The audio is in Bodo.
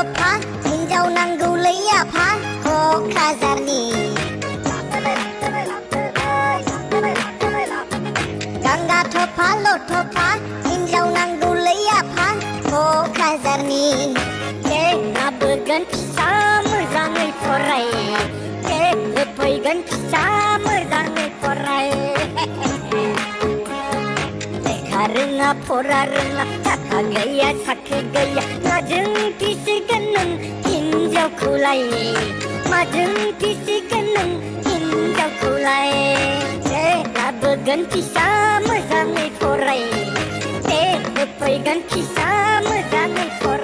थफा हिन्जाव नांगौलै आफा क'क्राझारनि गांगा थफा लथफा हिन्जाव नांगौलै आफा क'क्राझारनि लाबोगोन फिसा मोजाङै फराय होफैगोन फिसा मोजाङै फराय लेखा रोङा फरा रोङा थाखा गैया साख्रि गैया माजों फिसिगोन नों हिन्जावखौलाय माजों फिसिगोन नों हिन्जावखौलाय लाबोगोन फिसा मोजाङै फराय होफैगोन फिसा मोजाङै फराय